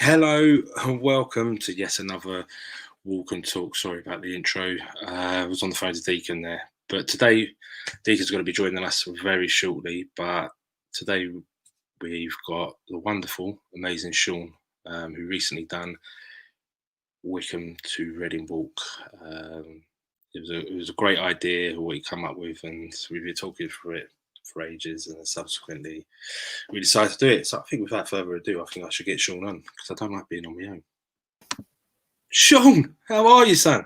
Hello and welcome to yet another Walk and Talk. Sorry about the intro. I was on the phone to Deacon there. But today, Deacon's going to be joining us very shortly. But today, we've got the wonderful, amazing Shawn, who recently done Wycombe to Reading Walk. It was a great idea what he come up with, and we've been talking through it for ages, and then subsequently we decided to do it. So I think without further ado, I think I should get Shawn on because I don't like being on my own. Shawn, how are you, son?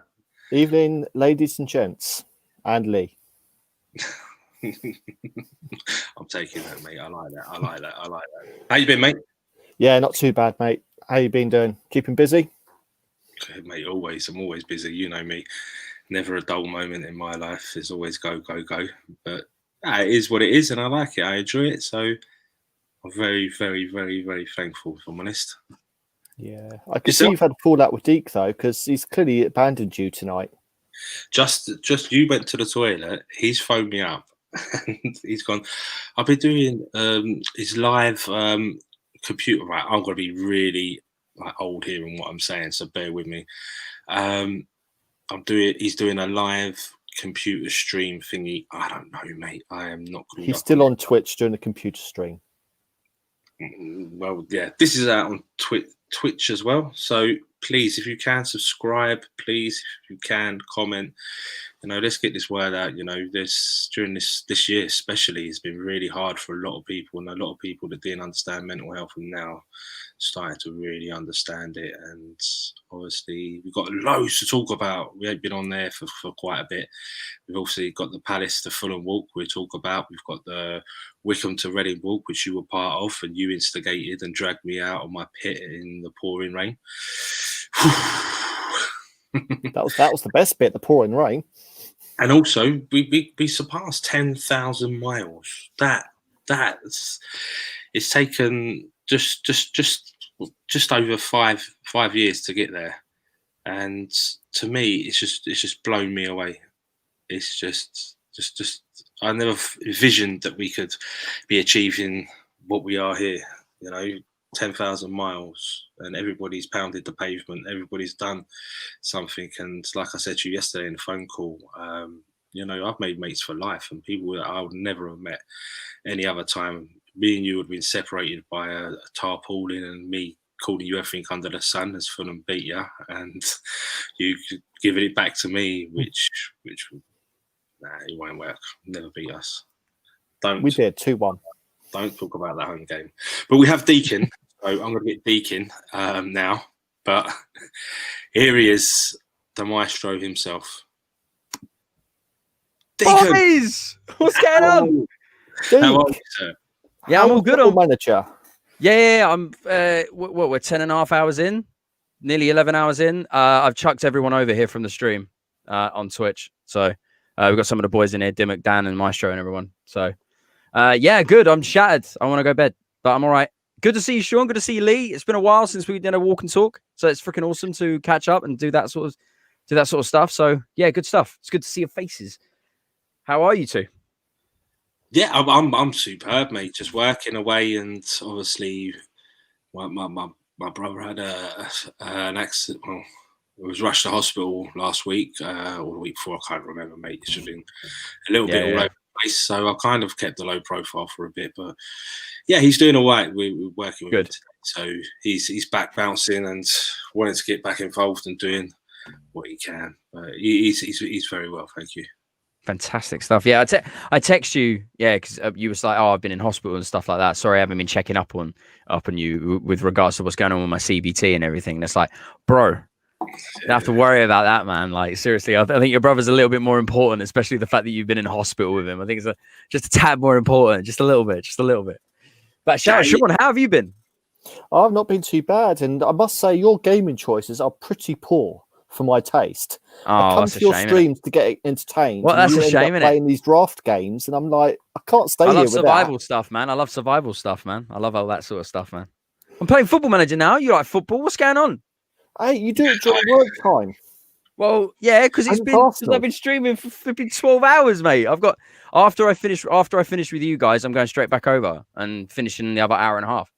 Evening, ladies and gents, and Lee. I'm taking that, mate. I like that. How you been, mate? Yeah, not too bad, mate. How you been doing? Keeping busy? Okay, mate, always. I'm always busy. You know me. Never a dull moment in my life. There's always go. But it is what it is, and I like it. I enjoy it. So I'm very, very, very, very thankful, if I'm honest. Yeah, I can see you've had a fallout with Deke though, because he's clearly abandoned you tonight. Just you went to the toilet. He's phoned me up, and he's gone. I've been doing his live computer. Right, I'm going to be really old here in what I'm saying, so bear with me. He's doing a live computer stream thingy. I don't know, mate. I am not. He's still on Twitch doing a computer stream. Well, yeah, this is out on Twitch as well. So please, if you can, subscribe. Please, if you can, comment. Let's get this word out. During this year especially, it's been really hard for a lot of people, and a lot of people that didn't understand mental health and now starting to really understand it. And obviously, we've got loads to talk about. We ain't been on there for quite a bit. We've obviously got the Palace to Fulham walk we'll talk about. We've got the Wycombe to Reading walk, which you were part of, and you instigated and dragged me out of my pit in the pouring rain. that was the best bit, the pouring rain. And also, we surpassed 10,000 miles. That's it's taken just over five years to get there, and to me, it's just blown me away. It's just I never envisioned that we could be achieving what we are here. 10,000 miles, and everybody's pounded the pavement. Everybody's done something, and like I said to you yesterday in the phone call, I've made mates for life, and people that I would never have met any other time. Me and you would have been separated by a tarpaulin, and me calling you everything under the sun as Fulham beat you, and you giving it back to me, which it won't work. Never beat us. We did 2-1. Don't talk about that home game. But we have Deacon, so I'm going to get Deacon now. But here he is, the maestro himself. Deacon! Boys! What's going on? How are you, sir? Yeah, I'm all good. I'm manager. Yeah, I'm. We're 10.5 hours in, nearly 11 hours in. I've chucked everyone over here from the stream on Twitch. So we've got some of the boys in here, Dimmock, Dan, and Maestro, and everyone. So. Yeah, good. I'm shattered. I want to go to bed, but I'm all right. Good to see you, Shawn. Good to see you, Lee. It's been a while since we did a walk and talk, so it's freaking awesome to catch up and do that sort of stuff. So yeah, good stuff. It's good to see your faces. How are you two? Yeah, I'm superb, mate. Just working away, and obviously, my brother had an accident. Well, I was rushed to hospital last week or the week before. I can't remember, mate. It's just been a little bit all over. So I kind of kept a low profile for a bit, but yeah, he's doing all right. We're working with him today. So he's back bouncing and wanting to get back involved and doing what he can. But he's very well, thank you. Fantastic stuff. Yeah, I text you, because you was like, I've been in hospital and stuff like that. Sorry, I haven't been checking up on you with regards to what's going on with my CBT and everything. And it's like, bro. You don't have to worry about that, man. Like, seriously, I think your brother's a little bit more important, especially the fact that you've been in hospital with him. I think it's just a tad more important, just a little bit. But Shawn, how have you been? I've not been too bad, and I must say your gaming choices are pretty poor for my taste. I come to your streams to get entertained. Well, that's a shame, innit? Playing these draft games, and I'm like, I can't stay here with that. I love survival stuff, man. I love all that sort of stuff, man. I'm playing Football Manager now. You like football? What's going on? Hey, you do it during work time. Well, yeah, because I've been streaming for flipping 12 hours, mate. I've got after I finish with you guys, I'm going straight back over and finishing the other hour and a half.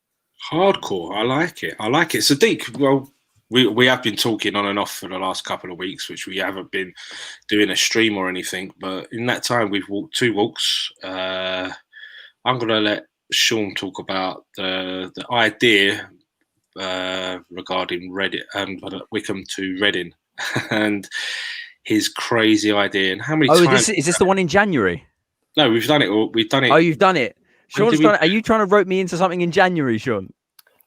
Hardcore. I like it. Sadiq, well, we have been talking on and off for the last couple of weeks, which we haven't been doing a stream or anything. But in that time, we've walked 2 walks. I'm going to let Shawn talk about the idea regarding Wycombe to Reading and his crazy idea and how many times. Is this the one in January? No, we've done it. Oh, you've done it. Shawn's done it. Are you trying to rope me into something in January, Shawn?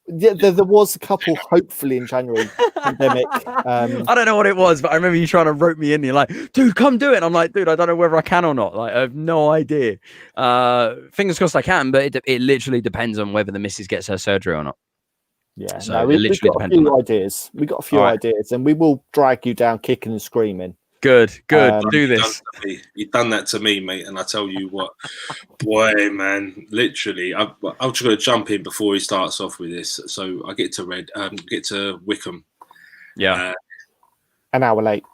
Yeah, there was a couple, hopefully in January. Pandemic. I don't know what it was, but I remember you trying to rope me in. You're like, dude, come do it. And I'm like, dude, I don't know whether I can or not. Like, I have no idea. Fingers crossed I can, but it literally depends on whether the missus gets her surgery or not. Yeah, so no, we've got a few ideas. We got a few ideas, and we will drag you down kicking and screaming. Good. Do this. You've done that to me, mate, and I tell you what, boy, man, literally, I'm just going to jump in before he starts off with this. So I get to Wycombe. Yeah. An hour late.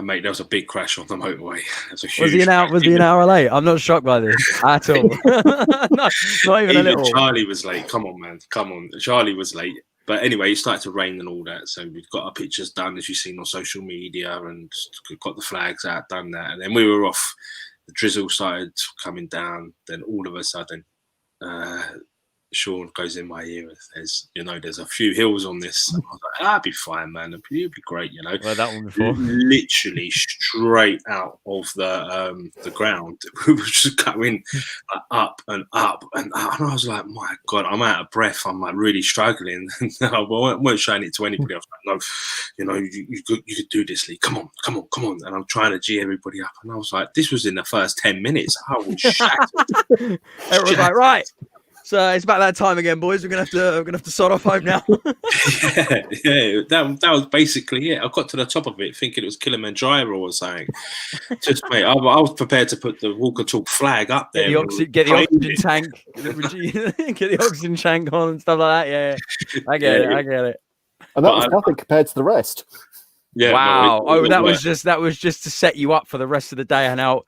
Mate, there was a big crash on the motorway. Was he an hour late? I'm not shocked by this at all. Not even a little. Charlie was late. Come on, man. Come on. Charlie was late. But anyway, it started to rain and all that. So we've got our pictures done, as you've seen on social media, and we've got the flags out, done that. And then we were off. The drizzle started coming down. Then all of a sudden, Shawn goes in my ear and says, there's a few hills on this. And I was like, I'll be fine, man. It'll be great, Well, that one before. Literally straight out of the ground. We were just going up and up and up. And I was like, my God, I'm out of breath. I'm like really struggling. I weren't showing it to anybody. I was like, no, you could do this, Lee. Come on. And I'm trying to G everybody up. And I was like, this was in the first 10 minutes. I was shattered. Everyone's like, right. So it's about that time again, boys. We're gonna have to sod off home now. yeah. That was basically it. I got to the top of it thinking it was Kilimanjaro or something. Just mate, I was prepared to put the Walk and Talk flag up there. Get the oxygen tank. Get the oxygen tank on and stuff like that. Yeah. I get it. And that was nothing compared to the rest. Yeah. Wow. That was just to set you up for the rest of the day and how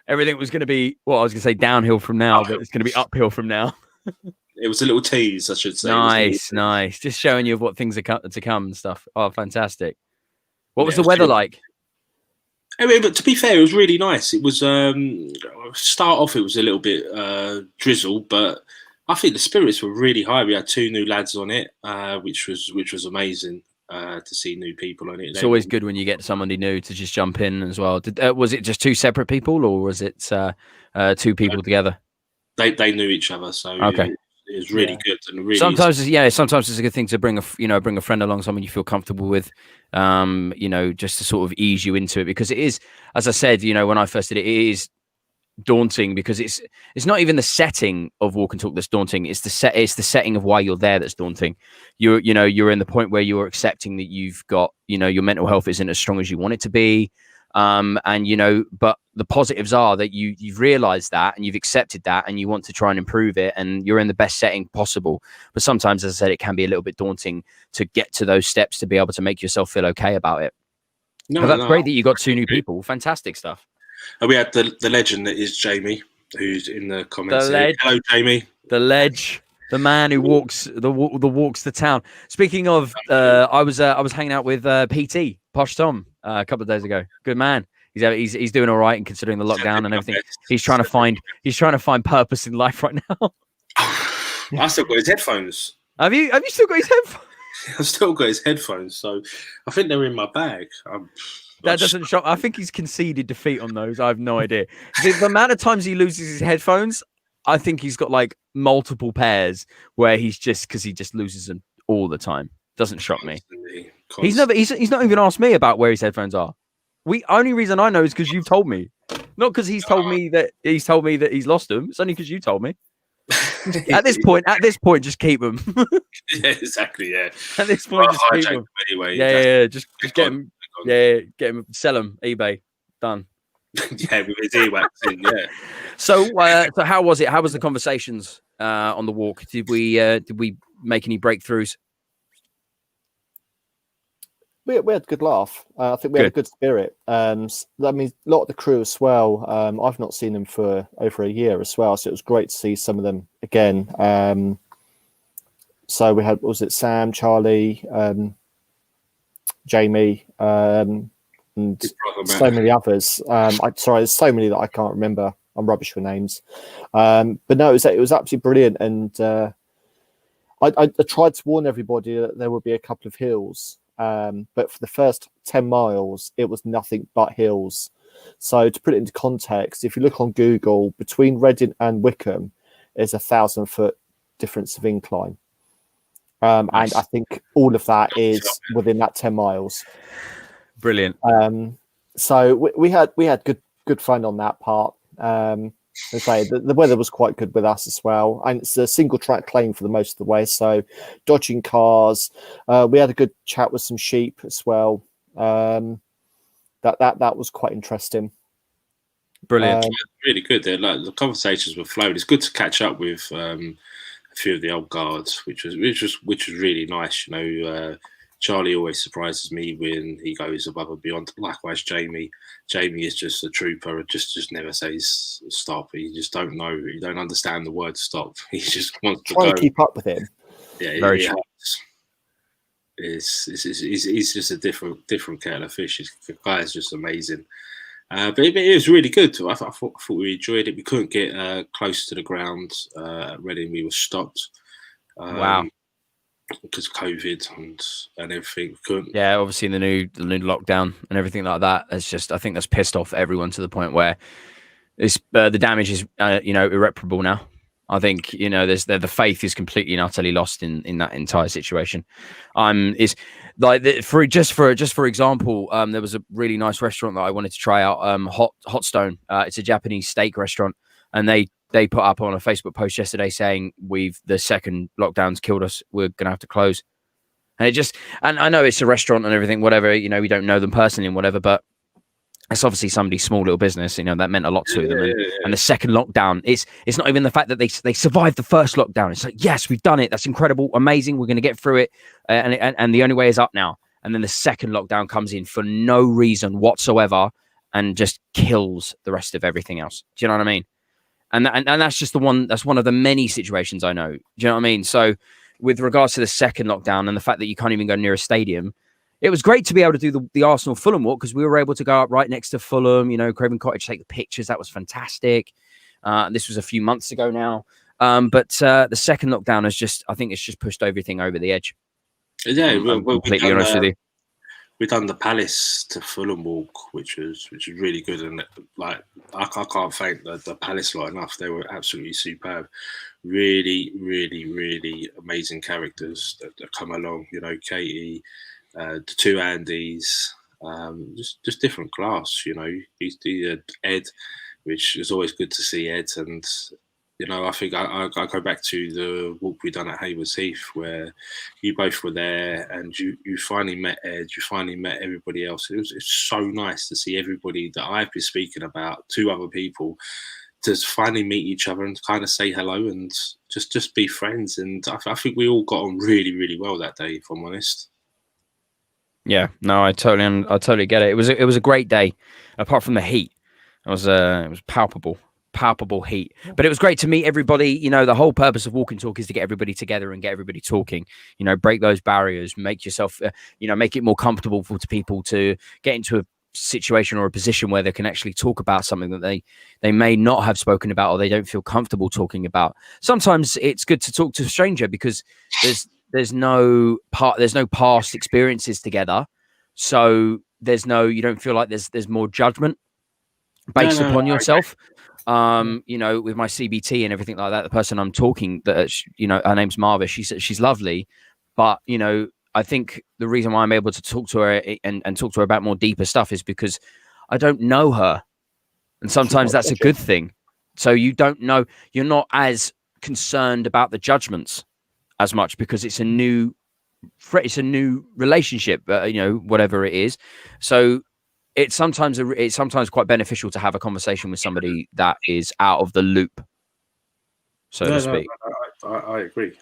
everything was going to be. Well, I was going to say downhill from now, but it's going to be uphill from now. It was a little tease, I should say. Nice. Just showing you what things are to come and stuff. Oh, fantastic. What was the weather like? Anyway, but to be fair, it was really nice. It was start off. It was a little bit drizzle, but I think the spirits were really high. We had 2 new lads on it, which was amazing to see new people on it. It's always good when you get somebody new to just jump in as well. Was it just 2 separate people, or was it 2 people together? They knew each other, so okay. It was really good. And really sometimes it's a good thing to bring a friend along, someone you feel comfortable with, just to sort of ease you into it, because it is, as I said, when I first did it, it is daunting because it's not even the setting of Walk and Talk that's daunting. It's the setting of why you're there that's daunting. You're in the point where you're accepting that you've got, your mental health isn't as strong as you want it to be. But the positives are that you've realized that and you've accepted that and you want to try and improve it and you're in the best setting possible. But sometimes, as I said, it can be a little bit daunting to get to those steps to be able to make yourself feel okay about it. But that's great that you got 2 new people. Fantastic stuff. We had the legend that is Jamie, who's in the comments. Hello, Jamie. The ledge. The man who walks the town. Speaking of, I was hanging out with PT Posh Tom a couple of days ago. Good man. He's doing all right, and considering the lockdown and everything, he's trying to find purpose in life right now. I still got his headphones. Have you still got his headphones? I've still got his headphones, so I think they're in my bag. That doesn't shock. I think he's conceded defeat on those. I have no idea. The amount of times he loses his headphones, I think he's got like multiple pairs where he just loses them all the time. Doesn't shock me. He's not even asked me about where his headphones are. Only reason I know is because you've told me. Not because he's told me that he's lost them. It's only because you told me. At this point, just keep them. Yeah, exactly. Yeah. At this point, just keep them. Anyway. Yeah. Just get them. Yeah, get them. Sell them. eBay. Done. Yeah, with his earwax in. Yeah. So how was it? How was the conversations on the walk? Did we make any breakthroughs? We had a good laugh. I think we had a good spirit. I mean, a lot of the crew as well. I've not seen them for over a year as well, so it was great to see some of them again. So we had, was it Sam, Charlie, Jamie, and so many others. Sorry, there's so many that I can't remember. I'm rubbish with names. But no, it was absolutely brilliant. And I tried to warn everybody that there would be a couple of hills. But for the first 10 miles, it was nothing but hills. So to put it into context, if you look on Google, between Reading and Wycombe, there's 1,000-foot difference of incline. Nice. And I think all of that is within that 10 miles. Brilliant. So we had good fun on that part. As I say, the weather was quite good with us as well, and it's a single track lane for the most of the way. So dodging cars, we had a good chat with some sheep as well. That was quite interesting. Brilliant. Really good. Like the conversations were flowing. It's good to catch up with a few of the old guards, which was really nice. You know, Charlie always surprises me when he goes above and beyond. Likewise, Jamie is just a trooper. Just never says stop. He just don't know. He don't understand the word stop. He just wants to try to keep up with him. Yeah, very true. He's just a different kettle of fish. The guy is just amazing. But it was really good. I thought we enjoyed it. We couldn't get close to the ground at Reading. We were stopped. Wow. Because of COVID and everything. Couldn't. Yeah, obviously the new lockdown and everything like that. It's just, I think that's pissed off everyone to the point where it's the damage is irreparable now. I think the faith is completely and utterly lost in that entire situation. It's like for example, there was a really nice restaurant that I wanted to try out. Hot Stone. It's a Japanese steak restaurant, and they put up on a Facebook post yesterday saying the second lockdown's killed us. We're gonna have to close. And and I know it's a restaurant and everything, whatever. We don't know them personally and whatever, but it's obviously somebody's small little business. That meant a lot to them. And the second lockdown, it's not even the fact that they survived the first lockdown. It's like, yes, we've done it. That's incredible, amazing. We're going to get through it, and the only way is up now. And then the second lockdown comes in for no reason whatsoever and just kills the rest of everything else. Do you know what I mean? And that's just that's one of the many situations I know. Do you know what I mean? So with regards to the second lockdown and the fact that you can't even go near a stadium, it was great to be able to do the Arsenal Fulham walk because we were able to go up right next to Fulham, Craven Cottage, take the pictures. That was fantastic. This was a few months ago now. But the second lockdown I think it's just pushed everything over the edge. Yeah, I'm completely honest with you. We've done the Palace to Fulham walk, which was really good, and like I can't thank the Palace lot enough. They were absolutely superb, really, really, really amazing characters that come along. Katie, the two Andys, just different class. He's Ed, which is always good to see Ed, and I think I go back to the walk we done at Haywards Heath where you both were there and you finally met Ed, you finally met everybody else. It's so nice to see everybody that I've been speaking about, two other people, to finally meet each other and kind of say hello and just be friends. And I think we all got on really, really well that day, if I'm honest. Yeah, no, I totally get it. It was a great day, apart from the heat. It was palpable heat, but it was great to meet everybody. The whole purpose of Walk and Talk is to get everybody together and get everybody talking. Break those barriers, make yourself, make it more comfortable for people to get into a situation or a position where they can actually talk about something that they may not have spoken about or they don't feel comfortable talking about. Sometimes it's good to talk to a stranger because there's no past experiences together, so you don't feel like there's more judgment based upon yourself. With my CBT and everything like that, the person I'm talking, that her name's Marva. She's lovely, but I think the reason why I'm able to talk to her and talk to her about more deeper stuff is because I don't know her, and sometimes that's a good thing. So you don't know, you're not as concerned about the judgments as much because it's a new relationship, whatever it is. So it's sometimes quite beneficial to have a conversation with somebody that is out of the loop, so to speak. I agree.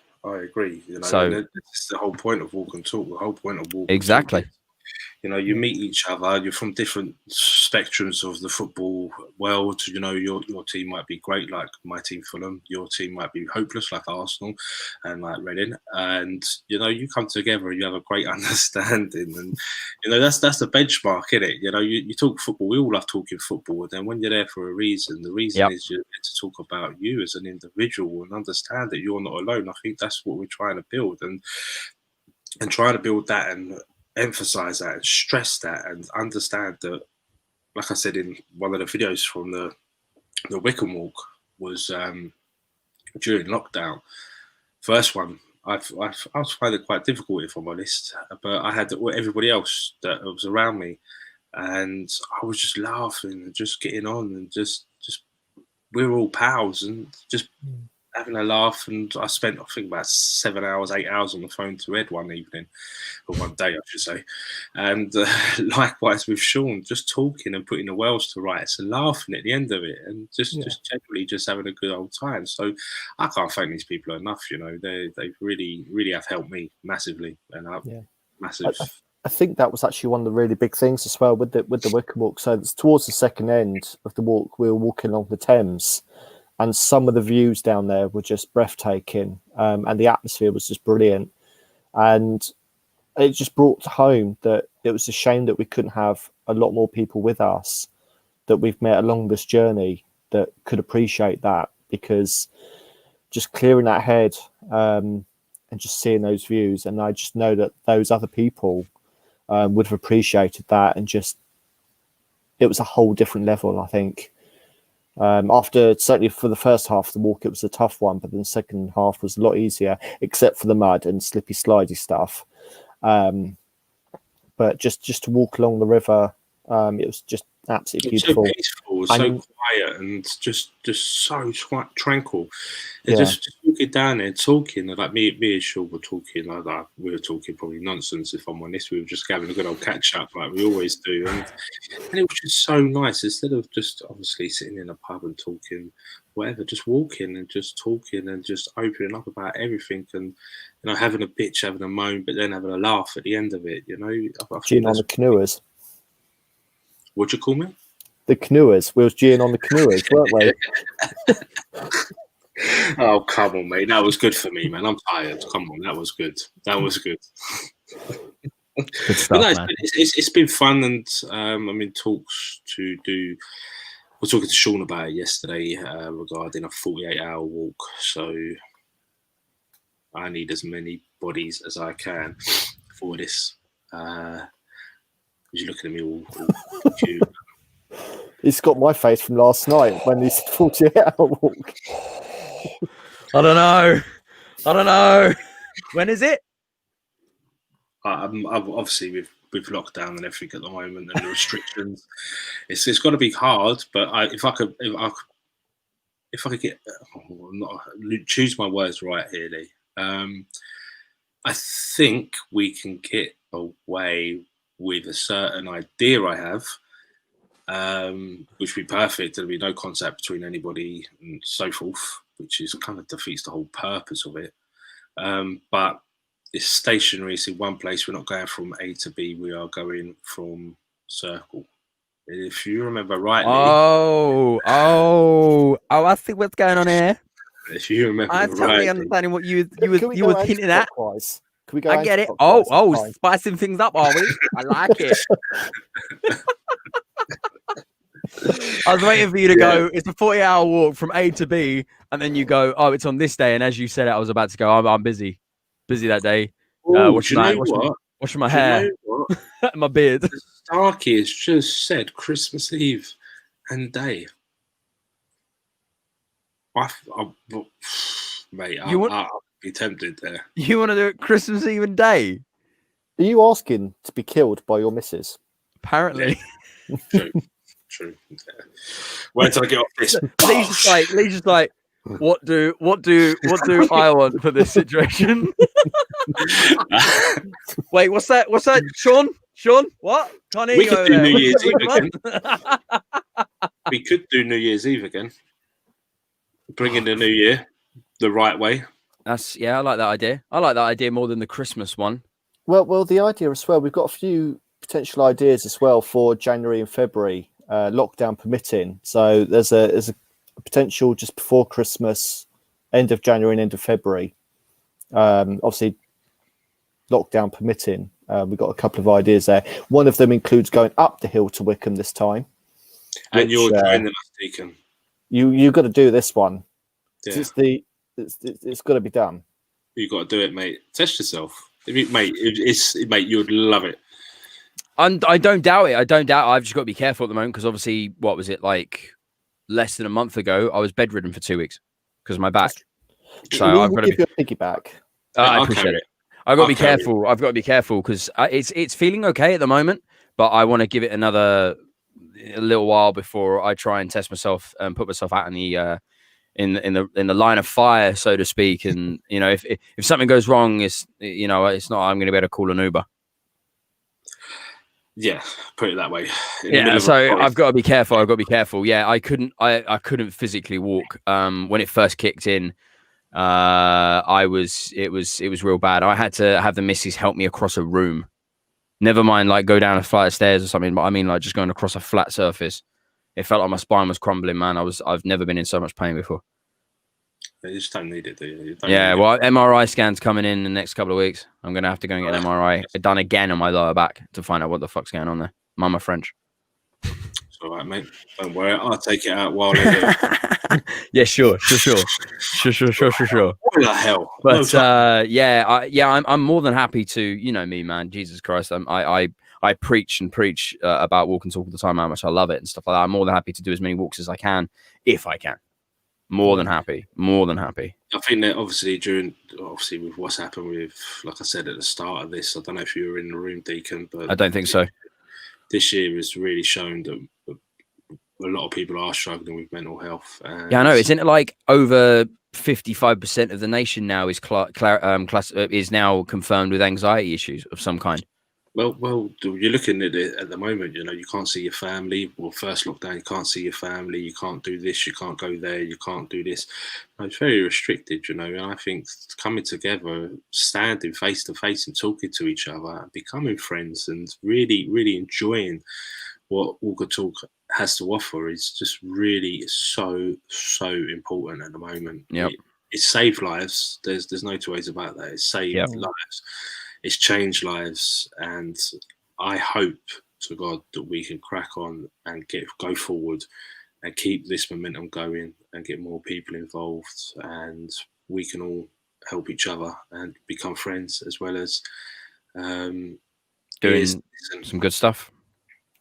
So it's the whole point of Walk and Talk. The whole point of Walk exactly. and Talk You know, you meet each other. You're from different spectrums of the football world. You know, your team might be great, like my team Fulham. Your team might be hopeless, like Arsenal, and like Reading. And you know, you come together, you have a great understanding, and you know that's the benchmark, isn't it? You know, you talk football. We all love talking football, and then when you're there for a reason, the reason is you're there to talk about you as an individual and understand that you're not alone. I think that's what we're trying to build, and trying to build that and emphasize that and stress that and understand that, like I said in one of the videos from the Wycombe walk, was during lockdown. First one, I was finding it quite difficult, if I'm honest, but I had everybody else that was around me, and I was just laughing and just getting on and just we're all pals and just having a laugh. And I spent, I think, about 7 hours, 8 hours on the phone to Ed one evening, or one day, I should say. And likewise with Shawn, just talking and putting the wells to rights and laughing at the end of it, and just generally just having a good old time. So I can't thank these people enough. You know, they really, really have helped me massively, and massive. I think that was actually one of the really big things as well with the Wycombe walk. So it's towards the second end of the walk, we were walking along the Thames, and some of the views down there were just breathtaking, and the atmosphere was just brilliant. And it just brought home that it was a shame that we couldn't have a lot more people with us that we've met along this journey that could appreciate that, because just clearing that head and just seeing those views, and I just know that those other people would have appreciated that, and just it was a whole different level, I think. After, certainly for the first half of the walk, it was a tough one, but then the second half was a lot easier, except for the mud and slippy slidey stuff. But just to walk along the river, it was just absolutely beautiful. So peaceful, so quiet, and just so tranquil. And just walking down there, talking, like me and Shawn were talking, like we were talking probably nonsense, if I'm honest. We were just having a good old catch up, like we always do, and it was just so nice. Instead of just obviously sitting in a pub and talking, whatever, just walking and just talking and just opening up about everything, and you know, having a bitch, having a moan, but then having a laugh at the end of it. You know, Gin on the canoers. What'd you call me? The canoers. We was geeing on the canoers, weren't we? Oh, come on, mate. That was good for me, man. I'm tired. Come on, that was good. That was good. Good stuff, no, man. It's been fun, and I'm in talks to do. We're talking to Shawn about it yesterday regarding a 48-hour walk. So I need as many bodies as I can for this. You're looking at me all cute. He's got my face from last night when he said 48-hour walk. I don't know. When is it? I'm obviously with lockdown and everything at the moment and the restrictions, it's got to be hard. But if I could get, choose my words right here, Lee. I think we can get away with a certain idea I have, which would be perfect. There'll be no contact between anybody and so forth, which is kind of defeats the whole purpose of it. But it's stationary. It's in one place. We're not going from A to B. We are going from circle. If you remember rightly. I see what's going on here. If you remember I'm totally understanding what you were hinting at. Can we go? I get it. Spicing things up, are we? I like it. I was waiting for you to go, it's a 40-hour walk from A to B, and then you go, oh, it's on this day. And as you said it, I was about to go, I'm busy that day. Washing my hair, my beard. Starkey has just said Christmas Eve and day. Mate, I'll be tempted there. You want to do it Christmas Eve and day? Are you asking to be killed by your missus? Apparently. Yeah. True. Yeah. Wait till I get off this. Lee's just like, what do I want for this situation? Wait, what's that? Sean, what? Can't hear we you could over do there. New Year's Eve again. We could do New Year's Eve again. Bring in the new year the right way. I like that idea. I like that idea more than the Christmas one. Well, the idea as well, we've got a few potential ideas as well for January and February, lockdown permitting. So there's a potential just before Christmas, end of January and end of February. Obviously, lockdown permitting. We've got a couple of ideas there. One of them includes going up the hill to Wycombe this time. And you're joining us, Deacon. You've got to do this one. Yeah. It's got to be done. You got to do it, mate. Test yourself, mate. You'd love it. I don't doubt it. I don't doubt. I've just got to be careful at the moment because obviously, what was it like? Less than a month ago, I was bedridden for 2 weeks because of my back. So I've got to give you a piggyback. I appreciate it. I've got to be careful. I've got to be careful because it's feeling okay at the moment, but I want to give it a little while before I try and test myself and put myself out in the in the line of fire, so to speak. And if something goes wrong, it's not. I'm going to be able to call an Uber. Yeah, put it that way. So I've got to be careful. Yeah, I couldn't physically walk. When it first kicked in, it was real bad. I had to have the missus help me across a room. Never mind, like go down a flight of stairs or something. But I mean, like just going across a flat surface. It felt like my spine was crumbling, man. I've never been in so much pain before. You just don't need it, do you? MRI scans coming in the next couple of weeks. I'm going to have to go and get an MRI done again on my lower back to find out what the fuck's going on there. Mama French. It's all right, mate. Don't worry. I'll take it out while they're there. Yeah, sure. What the hell? But I'm more than happy to, you know me, man. Jesus Christ. I preach about walk and talk all the time, how much I love it and stuff like that. I'm more than happy to do as many walks as I can, if I can. More than happy. I think that obviously with what's happened with, like I said at the start of this, I don't know if you were in the room, Deacon, but I don't think so. This year has really shown that a lot of people are struggling with mental health. Yeah, I know. Isn't it like over 55% of the nation now is now confirmed with anxiety issues of some kind? Well, you're looking at it at the moment, you can't see your family. Well, first lockdown, you can't see your family. You can't do this. You can't go there. You can't do this. It's very restricted, and I think coming together, standing face to face and talking to each other, becoming friends and really, really enjoying what Walk and Talk has to offer is just really so important at the moment. Yep. It saved lives. There's no two ways about that. It saved lives. It's changed lives, and I hope to God that we can crack on and go forward and keep this momentum going and get more people involved, and we can all help each other and become friends as well as doing some good stuff.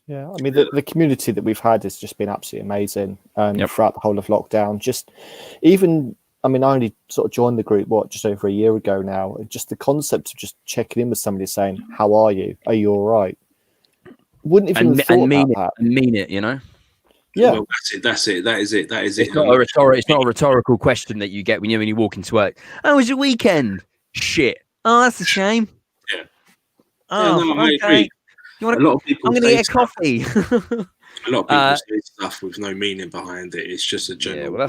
Yeah, I mean the community that we've had has just been absolutely amazing throughout the whole of lockdown. I only sort of joined the group, just over a year ago now. Just the concept of just checking in with somebody saying, how are you? Are you all right? Wouldn't even have thought about that. And mean it, Yeah. Well, that's it. That is it. It's not a rhetorical question that you get when you walk into work. Oh, it was your weekend? Shit. Oh, that's a shame. Yeah. Oh, okay. I'm going to get a coffee. A lot of people say stuff with no meaning behind it. It's just a general. Yeah,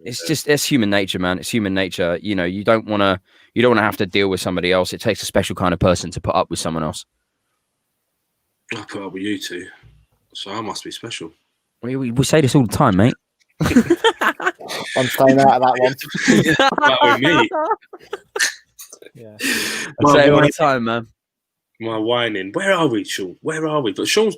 it's human nature, man. It's human nature. You don't want to have to deal with somebody else. It takes a special kind of person to put up with someone else. I put up with you two, so I must be special. We say this all the time, mate. I'm staying out of that one. Me. Yeah, I say it all the time, man. My whining. Where are we, Shawn? Where are we? But Shawn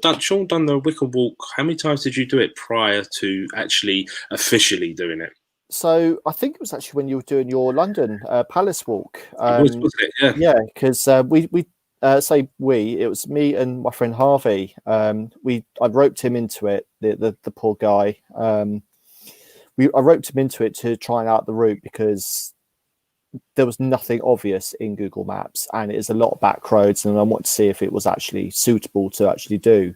done the Wycombe walk. How many times did you do it prior to actually officially doing it? So I think it was actually when you were doing your London Palace walk. Wasn't it? Yeah, because it was me and my friend Harvey. I roped him into it. The poor guy. I roped him into it to try out the route because there was nothing obvious in Google Maps, and it is a lot of back roads, and I wanted to see if it was actually suitable to actually do.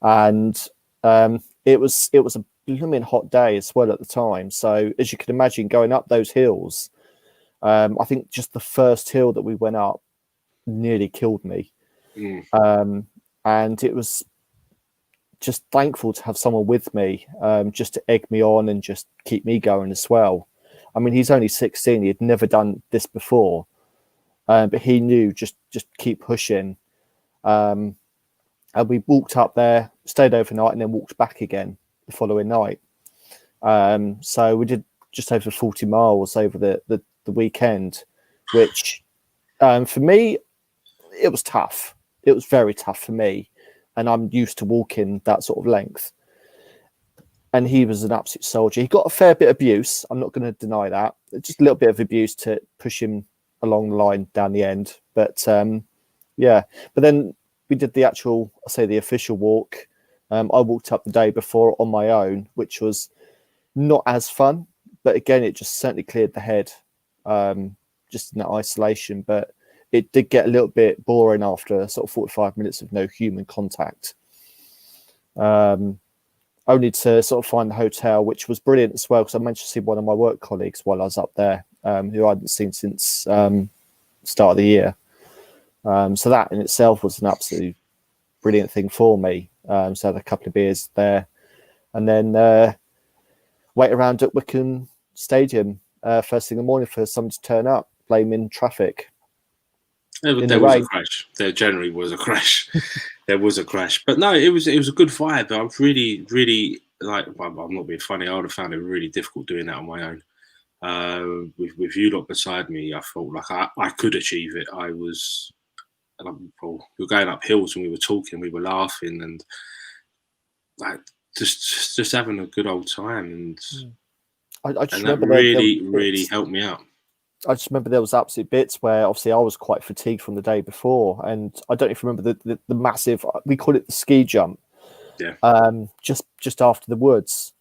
And it was a blooming hot day as well at the time. So as you can imagine, going up those hills, I think just the first hill that we went up nearly killed me. And it was just thankful to have someone with me, just to egg me on and just keep me going as well. I mean, he's only 16. He had never done this before, but he knew just keep pushing. And we walked up there, stayed overnight, and then walked back again the following night. So we did just over 40 miles over the weekend, which for me, it was tough. It was very tough for me. And I'm used to walking that sort of length. And he was an absolute soldier. He got a fair bit of abuse. I'm not going to deny that. Just a little bit of abuse to push him along the line down the end. But yeah. But then we did the actual, the official walk. I walked up the day before on my own, which was not as fun. But again, it just certainly cleared the head, just in that isolation. But it did get a little bit boring after sort of 45 minutes of no human contact. Only to sort of find the hotel, which was brilliant as well, because I managed to see one of my work colleagues while I was up there, who I hadn't seen since start of the year. So that in itself was an absolutely brilliant thing for me. So I had a couple of beers there, and then wait around at Wycombe Stadium first thing in the morning for someone to turn up, blaming traffic. There was a crash. There generally was a crash. There was a crash, but no, it was a good vibe. I was really like. I'm not being funny. I would have found it really difficult doing that on my own. With you lot beside me, I felt like I could achieve it. We were going up hills and we were talking, we were laughing, and like just having a good old time. And I just that remember really helped me out. I just remember there was absolute bits where obviously I was quite fatigued from the day before, and I don't even remember the massive, we call it the ski jump, just after the woods,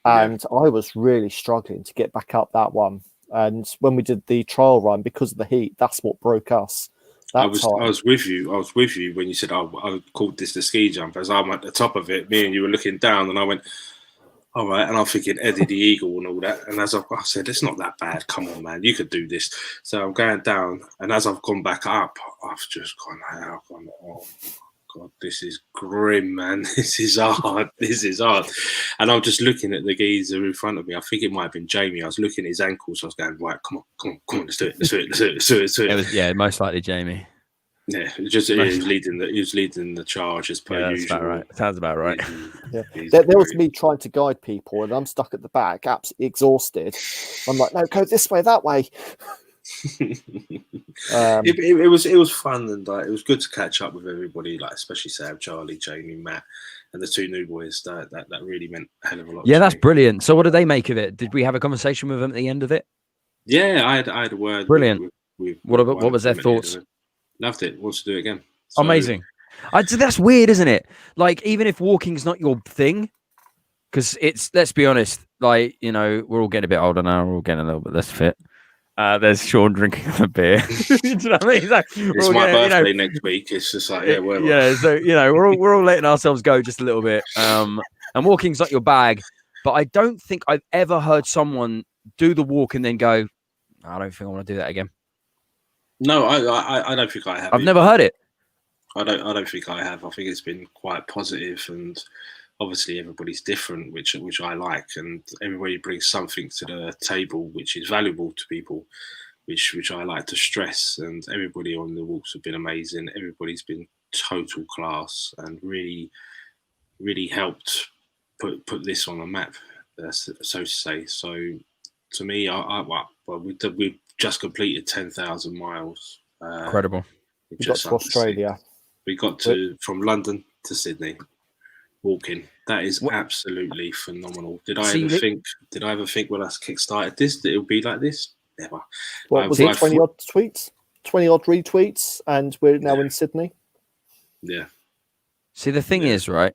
and I was really struggling to get back up that one. And when we did the trial run, because of the heat, that's what broke us. I was with you. I was with you when you said I called this the ski jump. As I'm at the top of it, me and you were looking down, and I went, all right, and I'm thinking Eddie the Eagle and all that. And as I said, it's not that bad. Come on, man, you could do this. So I'm going down, and as I've gone back up, I've just gone, oh God, this is grim, man. This is hard. This is hard. And I'm just looking at the geezer in front of me. I think it might have been Jamie. I was looking at his ankles. I was going, right, come on, let's do it. It was, most likely Jamie. Yeah, he was leading the charge as per usual. That's about right. Sounds about right. There was me trying to guide people, and I'm stuck at the back, absolutely exhausted. I'm like, no, go this way, that way. It was fun, and it was good to catch up with everybody, like especially Sam, Charlie, Jamie, Matt, and the two new boys. That really meant a hell of a lot. Yeah, that's brilliant. So, what did they make of it? Did we have a conversation with them at the end of it? Yeah, I had a word. Brilliant. What was their thoughts? Loved it. Wants to do it again. So, amazing. That's weird, isn't it? Like, even if walking's not your thing, because let's be honest, like, you know, we're all getting a bit older now. We're all getting a little bit less fit. There's Shawn drinking a beer. Do you know what I mean? It's my birthday next week. It's just like, so, you know, we're all letting ourselves go just a little bit. And walking's not your bag. But I don't think I've ever heard someone do the walk and then go, I don't think I want to do that again. No, I don't think I have. I've never heard it. I don't think I have. I think it's been quite positive, and obviously everybody's different, which I like, and everybody brings something to the table which is valuable to people, which I like to stress. And everybody on the walks have been amazing. Everybody's been total class and really helped put this on a map, so to say. So to me, we've just completed 10,000 miles. Incredible. We got to Australia. We got from London to Sydney walking. That is absolutely phenomenal. Did I ever think when I kick-started this that it would be like this? Never. What was it, 20 odd tweets? 20 odd retweets, and we're now in Sydney? Yeah. See, the thing is, right,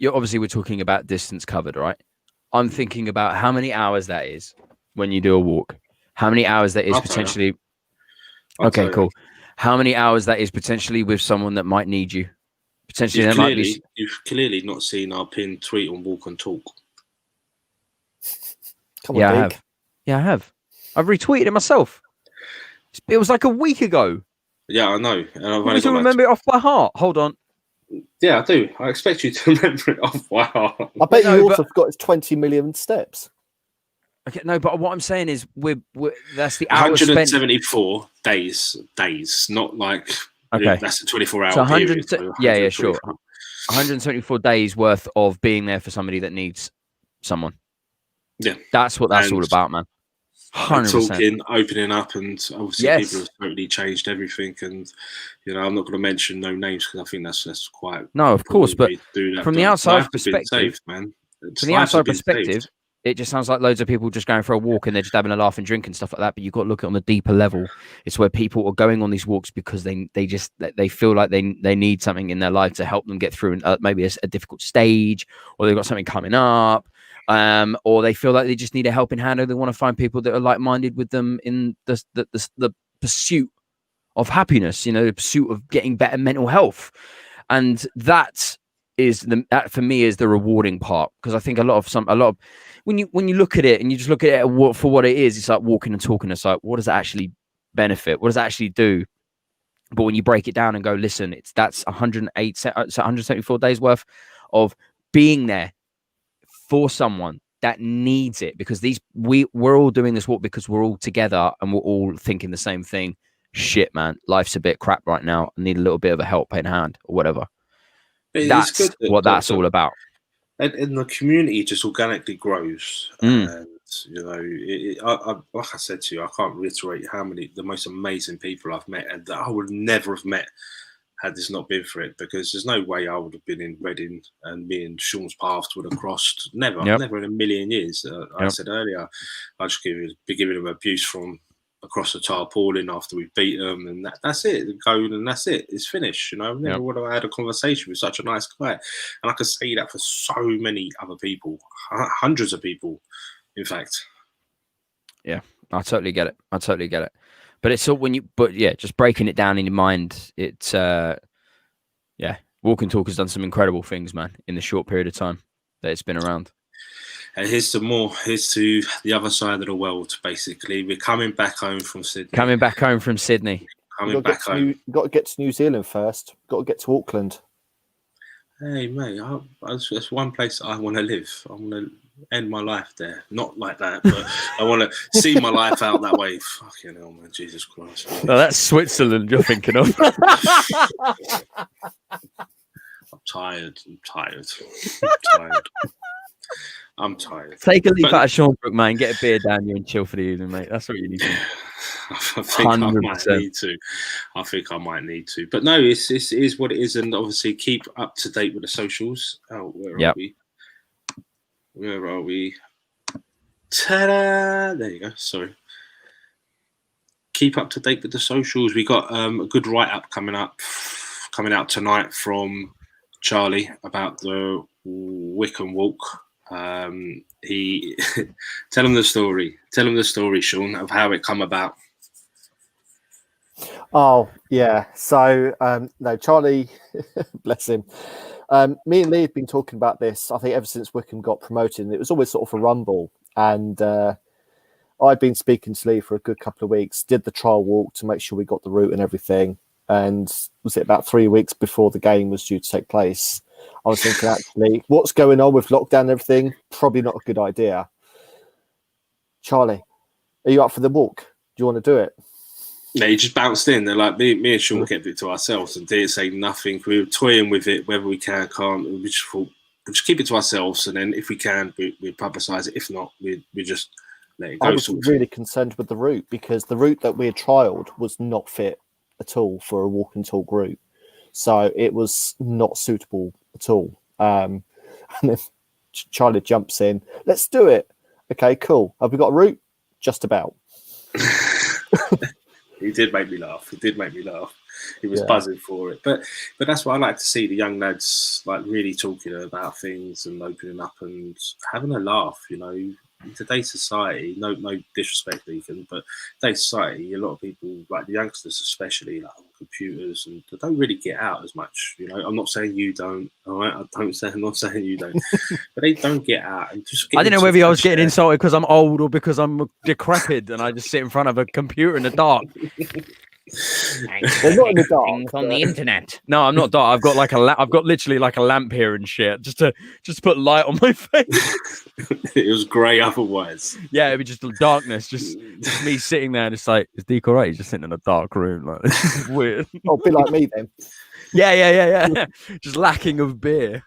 we're talking about distance covered, right? I'm thinking about how many hours that is when you do a walk. How many hours that is potentially... Okay, cool. How many hours that is potentially with someone that might need you? Potentially, you've clearly not seen our pinned tweet on Walk and Talk. Come on, I have. Yeah, I have. I've retweeted it myself. It was like a week ago. Yeah, I know. And I've only remember it off by heart. Hold on. Yeah, I do. I expect you to remember it off by heart. I bet you also forgot it's 20 million steps. Okay, no, but what I'm saying is, that's the hours 174 days, not like Okay. That's a 24-hour So 100, period. So yeah, sure. 174 days worth of being there for somebody that needs someone. Yeah. That's what that's all about, man. 100%. Talking, opening up, and obviously Yes. people have totally changed everything. And I'm not going to mention no names because I think that's quite of course. But from the outside perspective, man, from the outside perspective, it just sounds like loads of people just going for a walk and they're just having a laugh and drinking stuff like that. But you've got to look at it on the deeper level. It's where people are going on these walks because they feel like they need something in their life to help them get through maybe a difficult stage, or they've got something coming up, or they feel like they just need a helping hand, or they want to find people that are like-minded with them in the pursuit of happiness, the pursuit of getting better mental health. And that for me is the rewarding part, because I think a lot of when you look at it and you just look at it for what it is, it's like walking and talking. It's like, what does it actually benefit? What does it actually do? But when you break it down and go, listen, that's 174 days worth of being there for someone that needs it, because we're all doing this walk because we're all together and we're all thinking the same thing. Shit, man, life's a bit crap right now. I need a little bit of a helping hand or whatever. That's what that's all about. And the community just organically grows. And like I said to you, I can't reiterate the most amazing people I've met, and that I would never have met had this not been for it, because there's no way I would have been in Reading and me and Shawn's paths would have crossed. Never in a million years. I said earlier, I'd just be giving him abuse from across the tarpaulin after we beat them, and that's it. Go and that's it. It's finished. Never would have had a conversation with such a nice guy, and I could say that for so many other people, hundreds of people, in fact. Yeah, I totally get it. But it's all just breaking it down in your mind. It's Walk and Talk has done some incredible things, man, in the short period of time that it's been around. And here's to the other side of the world, basically. We're coming back home from Sydney. Coming back home. You've got to get to New Zealand first. Got to get to Auckland. Hey, mate, that's one place I want to live. I want to end my life there. Not like that, but I want to see my life out that way. Fucking hell, man. Jesus Christ. Man. No, that's Switzerland you're thinking of. I'm tired. I'm tired. Take a leaf out of Sean Brook, man. Get a beer down you and chill for the evening, mate. That's what you need to do. I think 100%. I might need to. But no, it is what it is. And obviously keep up to date with the socials. Oh, where are we? Where are we? Ta-da! There you go. Sorry. Keep up to date with the socials. We got a good write-up coming out tonight from Charlie about the Wycombe walk. He tell him the story, Shawn, of how it come about. Oh yeah, so no, Charlie, bless him. Me and Lee have been talking about this, I think, ever since Wycombe got promoted, and it was always sort of a rumble. And I'd been speaking to Lee for a good couple of weeks, did the trial walk to make sure we got the route and everything. And was it about 3 weeks before the game was due to take place, I was thinking, actually, what's going on with lockdown and everything? Probably not a good idea. Charlie, are you up for the walk? Do you want to do it? Yeah, he just bounced in. They're like, me and Shawn kept it to ourselves and didn't say nothing. We were toying with it, whether we can, can't. We just thought, we'll just keep it to ourselves, and then if we can, we publicise it. If not, we just let it go. I was really concerned with the route, because the route that we had trialled was not fit at all for a walk and talk route. So it was not suitable at all. And then Charlie jumps in. Let's do it. Okay, cool. Have we got a route? Just about. He did make me laugh. He was buzzing for it. But that's what I like to see, the young lads like really talking about things and opening up and having a laugh, In today's society, no disrespect, Deacon, but today's society, a lot of people, like the youngsters especially, like on computers, and they don't really get out as much. I'm not saying you don't. All right, I'm not saying you don't, but they don't get out and just. I didn't know whether I was getting insulted because I'm old or because I'm decrepit and I just sit in front of a computer in the dark. They're not in the dark. Things on the internet. No, I'm not dark. I've got like I've got literally like a lamp here and shit, just to put light on my face. It was grey otherwise. Yeah, it'd be just darkness, just me sitting there, just like, is Deke all right? He's just sitting in a dark room, like this is weird. Oh, be like me then. Yeah. Just lacking of beer.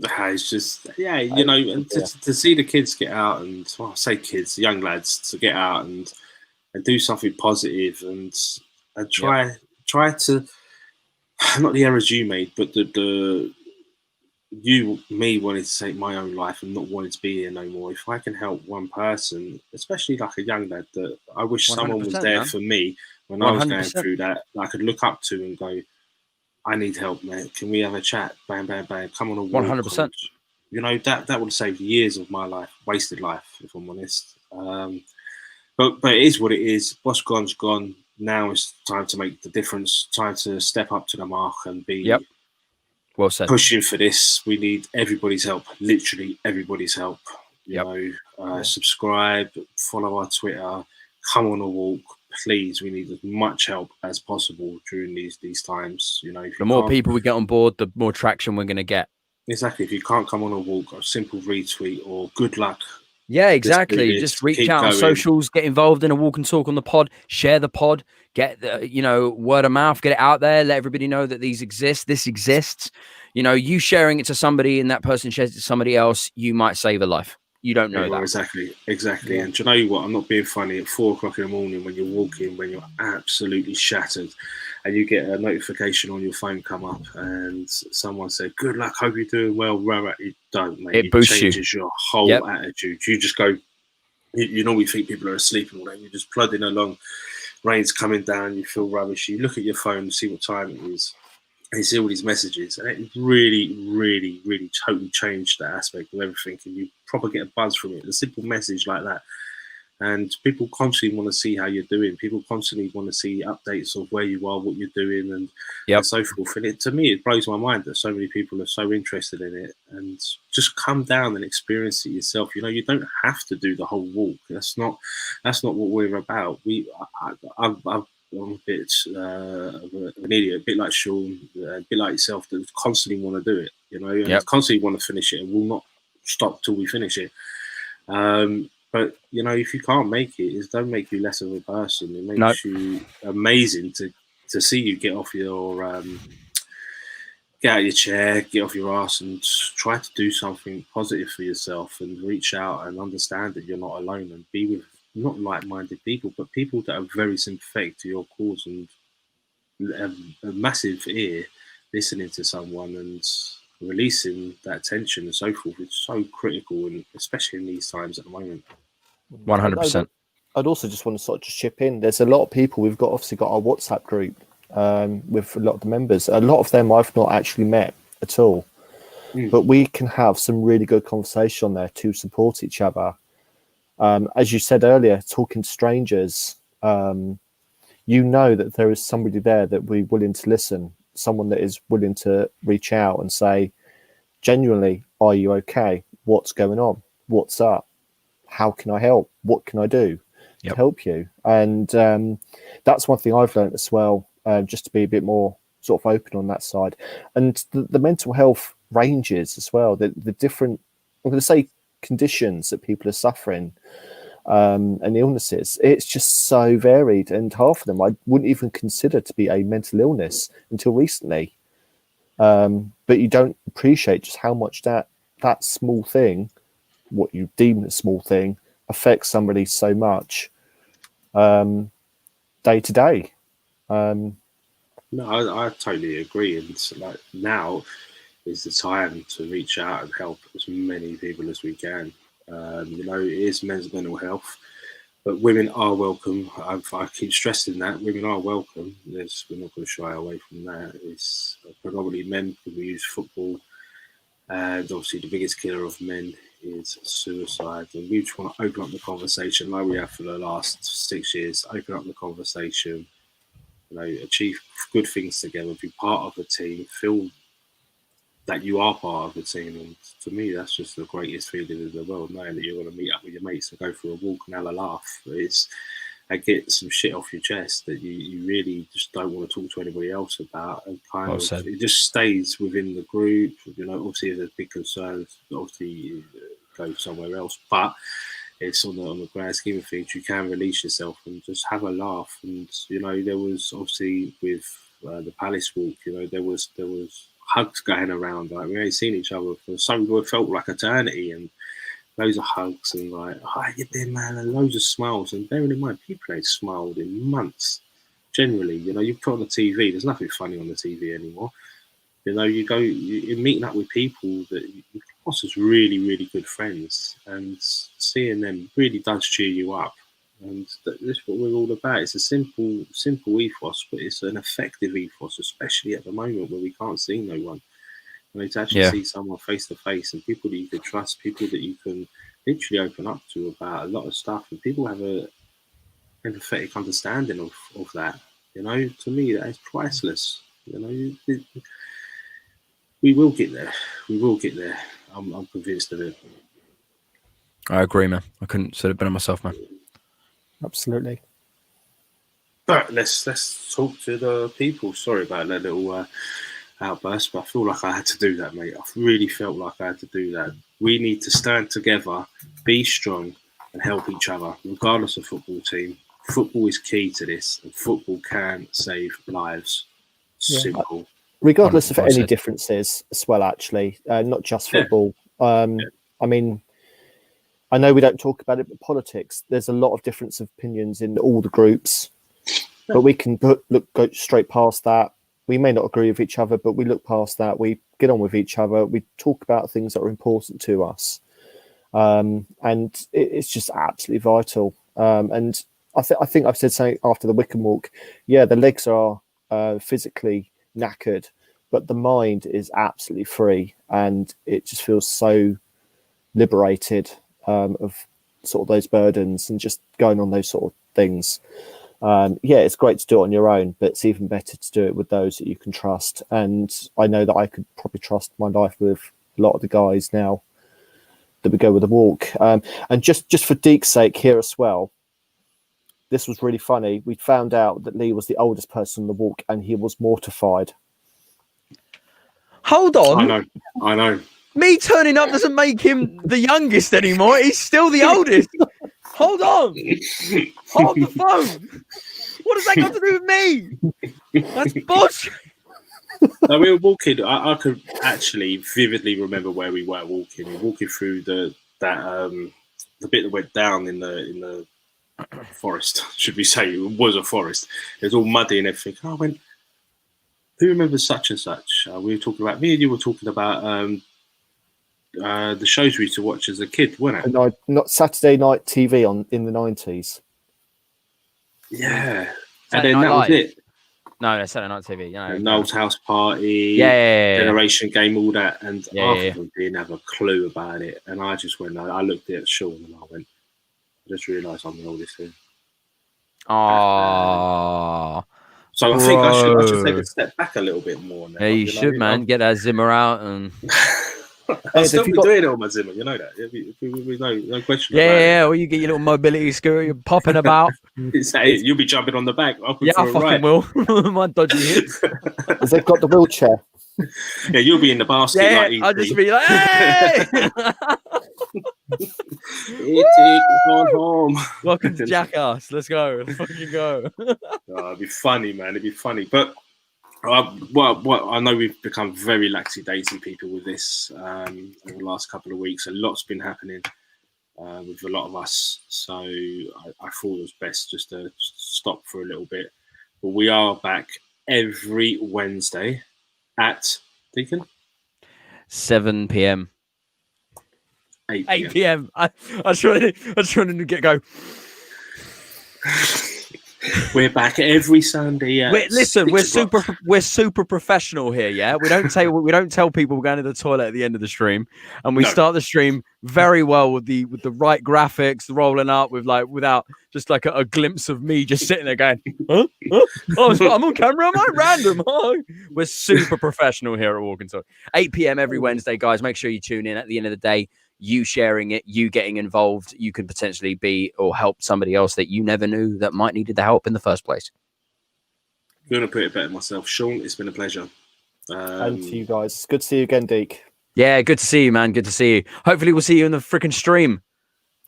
It's just, you know, and to see the kids get out and, well, I say kids, young lads, to get out and do something positive and try to, not the errors you made, but me wanting to take my own life and not wanting to be here no more. If I can help one person, especially like a young lad, that I wish someone was there for me when I was going through that I could look up to and go, I need help, mate. Can we have a chat? Bang, bang, bang. Come on a walk. 100%. You know, that would have saved years of my life, wasted life, if I'm honest. But it is what it is. What's gone's gone. Now it's time to make the difference. Time to step up to the mark and be well said. Pushing for this. We need everybody's help. Literally everybody's help. You know, subscribe, follow our Twitter, come on a walk. Please, we need as much help as possible during these times. You know, the more people we get on board, the more traction we're going to get. Exactly. If you can't come on a walk, a simple retweet or good luck. Yeah, exactly. Just reach out on socials, get involved in a walk and talk on the pod, share the pod, get the, you know, word of mouth, get it out there, let everybody know that this exists. You know, you sharing it to somebody and that person shares it to somebody else, you might save a life. You don't know that. Exactly. Yeah. And do you know what? I'm not being funny. At 4 o'clock in the morning when you're walking, when you're absolutely shattered and you get a notification on your phone come up and someone said, good luck, hope you're doing well. It don't, mate. It boosts changes your whole attitude. You just go, you normally think people are asleep and all that. You're just plodding along. Rain's coming down. You feel rubbish. You look at your phone, see what time it is. And you see all these messages, and it really, really, really totally changed that aspect of everything. And you probably get a buzz from it. A simple message like that. And people constantly want to see how you're doing. People constantly want to see updates of where you are, what you're doing, and so forth. And to me, it blows my mind that so many people are so interested in it. And just come down and experience it yourself. You know, you don't have to do the whole walk. That's not what we're about. I'm a bit of an idiot, a bit like Shawn, a bit like yourself, that constantly want to do it, you know, and constantly want to finish it and will not stop till we finish it. But, you know, if you can't make it, it don't make you less of a person. It makes you amazing to see you get off your get out of your chair, get off your ass and try to do something positive for yourself and reach out and understand that you're not alone and be with not like-minded people, but people that are very sympathetic to your cause and have a massive ear listening to someone and releasing that tension and so forth. It's so critical, and especially in these times at the moment. 100%. I'd also just want to sort of just chip in. There's a lot of people. We've obviously got our WhatsApp group with a lot of the members. A lot of them I've not actually met at all, but we can have some really good conversation on there to support each other. As you said earlier, talking to strangers, you know that there is somebody there that we're willing to listen, someone that is willing to reach out and say, genuinely, are you okay? What's going on? What's up? How can I help? What can I do to help you? And that's one thing I've learned as well, just to be a bit more sort of open on that side. And the mental health ranges as well, the different, I'm going to say, conditions that people are suffering and illnesses. It's just so varied, and half of them I wouldn't even consider to be a mental illness until recently. But you don't appreciate just how much that small thing, what you deem a small thing, affects somebody so much day to day. No, I totally agree. And like now is the time to reach out and help as many people as we can. You know, it is men's mental health, but women are welcome. I keep stressing that women are welcome. We're not going to shy away from that. It's predominantly men because we use football, and obviously the biggest killer of men is suicide. And we just want to open up the conversation like we have for the last 6 years. Open up the conversation. You know, achieve good things together. Be part of a team. Feel that you are part of the team, and to me that's just the greatest feeling in the world, knowing that you're going to meet up with your mates and go for a walk and have a laugh. and get some shit off your chest that you really just don't want to talk to anybody else about, and kind of it just stays within the group. You know, obviously if there's big concerns, obviously you go somewhere else, but it's on the grand scheme of things, you can release yourself and just have a laugh. And you know, there was obviously with the Palace walk, you know, there was hugs going around. Like we ain't seen each other for it felt like eternity, and loads of hugs and like, "Hi, you been, man?" and loads of smiles. And bearing in mind, people ain't smiled in months. Generally, you know, you put on the TV. There's nothing funny on the TV anymore. You know, you're meeting up with people that you cross as really, really good friends, and seeing them really does cheer you up. And that's what we're all about. It's a simple ethos, but it's an effective ethos, especially at the moment where we can't see no one. You know, to actually see someone face to face, and people that you can trust, people that you can literally open up to about a lot of stuff, and people have a empathetic understanding of that. You know, to me, that is priceless. You know, we will get there. We will get there. I'm convinced of it. I agree, man. I couldn't say it better myself, man. Absolutely. But let's talk to the people. Sorry about that little outburst, but I feel like I had to do that, mate. I really felt like I had to do that. We need to stand together, be strong, and help each other, regardless of football team. Football is key to this, and football can save lives. Simple. Regardless of any differences as well, actually, not just football. I mean, I know we don't talk about it, but politics, there's a lot of difference of opinions in all the groups, but we can go straight past that. We may not agree with each other, but we look past that. We get on with each other. We talk about things that are important to us. And it's just absolutely vital. And I think I've said something after the Wycombe walk. Yeah, the legs are physically knackered, but the mind is absolutely free. And it just feels so liberated of sort of those burdens and just going on those sort of things. It's great to do it on your own, but it's even better to do it with those that you can trust. And I know that I could probably trust my life with a lot of the guys now that we go with the walk. And just for Deke's sake here as well, this was really funny. We found out that Lee was the oldest person on the walk, and he was mortified. Hold on. I know. Me turning up doesn't make him the youngest anymore. He's still the oldest. Hold on. Hold the phone. What does that got to do with me? That's bullshit. No, we were walking. I could actually vividly remember where we were walking. We were walking through the bit that went down in the forest. Should we say it was a forest? It was all muddy and everything. I went, who remembers such and such? We were talking about, me and you were talking about the shows we used to watch as a kid, weren't it? Not Saturday night TV in the 90s. Yeah. Saturday and then that Night was it. No, that's Saturday Night TV. You know, Noel's House Party, Generation Game, all that. And I didn't have a clue about it. And I just went, I looked at Shawn and I went, I just realised I'm the oldest here. Oh. So I think I should take a step back a little bit more. Now, yeah, you should, man. Get that Zimmer out and... I'll still be doing it on my Zimmer, you know that. No question. Yeah. Or you get your little mobility scooter, you're popping about. You'll be jumping on the back. I fucking will. My dodgy hips. Has they got the wheelchair? Yeah, you'll be in the basket. Yeah, I'll just be like, hey! Gone home. Welcome to Jackass. Let's go. Let's fucking go. It'd be funny, man. It'd be funny. But I know we've become very laxy-daisy people with this over the last couple of weeks. A lot's been happening with a lot of us. So I thought it was best just to stop for a little bit. But we are back every Wednesday at, Deacon? 7 p.m. 8 p.m. I was trying to go. We're back every Sunday. We're super professional here. Yeah, we don't tell people we're going to the toilet at the end of the stream, and we start the stream very well with the right graphics rolling up without just like a glimpse of me just sitting there going, huh? Oh, I'm on camera. Am I random? Oh. We're super professional here at Walk and Talk. 8 p.m. every Wednesday, guys. Make sure you tune in. At the end of the day, you sharing it, you getting involved, you can potentially be or help somebody else that you never knew that might needed the help in the first place. I'm going to put it better myself. Shawn, it's been a pleasure. And to you guys. Good to see you again, Deke. Yeah, good to see you, man. Good to see you. Hopefully we'll see you in the freaking stream.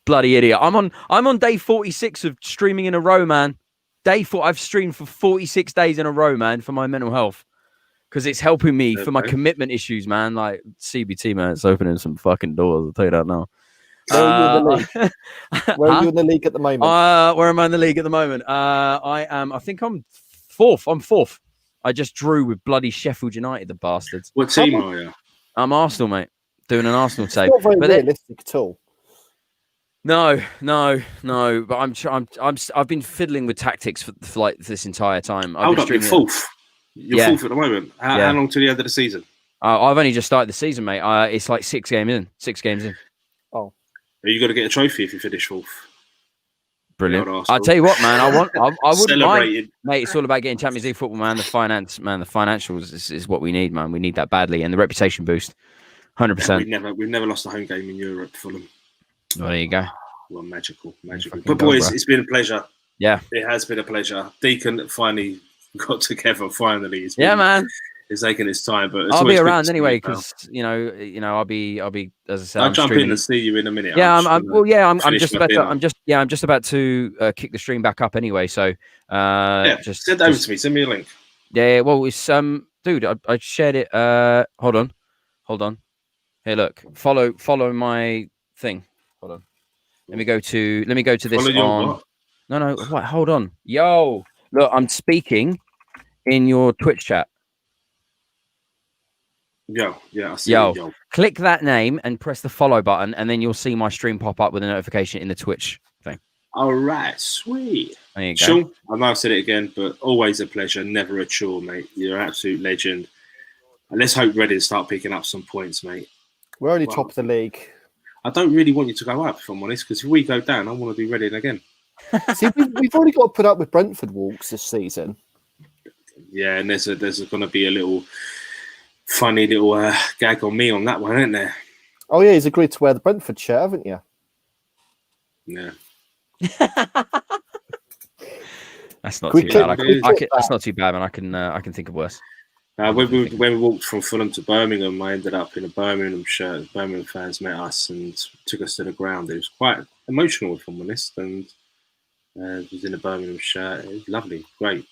Bloody idiot. I'm on day 46 of streaming in a row, man. I've streamed for 46 days in a row, man, for my mental health. Because it's helping me for my commitment issues, man. Like CBT, man, it's opening some fucking doors. I'll tell you that now. Where are you in the league? Where are you in the league at the moment? Where am I in the league at the moment? I think I'm fourth. I'm fourth. I just drew with bloody Sheffield United, the bastards. What team are you? I'm Arsenal, mate. Doing an Arsenal save. It's not very realistic at all. No. But I've been fiddling with tactics for like this entire time. Hold up, you're fourth. You're fourth at the moment. How long to the end of the season? I've only just started the season, mate. It's like 6 games in. Oh, are you going to get a trophy if you finish fourth? Brilliant. I'll tell you what, man. I wouldn't mind, mate. It's all about getting Champions League football, man. The financials is what we need, man. We need that badly, and the reputation boost, 100%. We've never lost a home game in Europe, Fulham. Well, there you go. Well, magical. But boys, it's been a pleasure. Yeah, it has been a pleasure. Deacon finally got together. Finally, man. It's taking its time, but I'll be around anyway because you know I'll be as I said. I'll jump in and see you in a minute. Yeah, I'm just about to kick the stream back up anyway. So just send it over to me. Send me a link. Yeah. Well, it's dude, I shared it. Hold on. Here, look. Follow my thing. Hold on. Let me go to this on. What? No. What? Hold on. Yo, look. I'm speaking in your Twitch chat. I see. Yo, click that name and press the follow button, and then you'll see my stream pop up with a notification in the Twitch thing. All right, sweet. There you go. Shawn, I know I've said it again, but always a pleasure, never a chore, mate. You're an absolute legend. And let's hope Reading start picking up some points, mate. We're only top of the league. I don't really want you to go up, if I'm honest, because if we go down, I want to do Reading again. See, we've already got to put up with Brentford walks this season. Yeah, and there's going to be a little funny little gag on me on that one, isn't there? Oh yeah, he's agreed to wear the Brentford shirt, haven't you? Yeah. That's not too bad. That's not too bad, man. I can think of worse. When we walked from Fulham to Birmingham, I ended up in a Birmingham shirt. Birmingham fans met us and took us to the ground. It was quite emotional, if I'm honest, and it was in a Birmingham shirt. It was lovely, great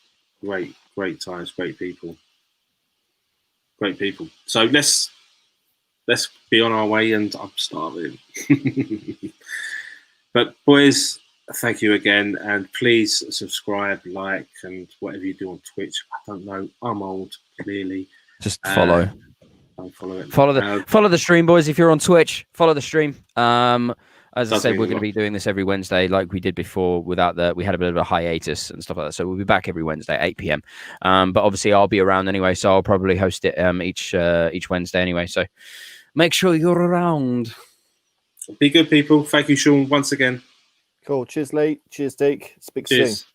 times, great people. So let's be on our way, and I'm starving. But boys, thank you again, and please subscribe, like, and whatever you do on Twitch. I don't know. I'm old, clearly. Just follow. Don't follow it. Follow the stream, boys. If you're on Twitch, follow the stream. As I said, we're going to be doing this every Wednesday, like we did before. We had a bit of a hiatus and stuff like that, so we'll be back every Wednesday at 8 p.m. But obviously, I'll be around anyway, so I'll probably host it each Wednesday anyway. So make sure you're around. Be good, people. Thank you, Shawn, once again. Cool. Cheers, Lee. Cheers, Deke. Speak Cheers. soon.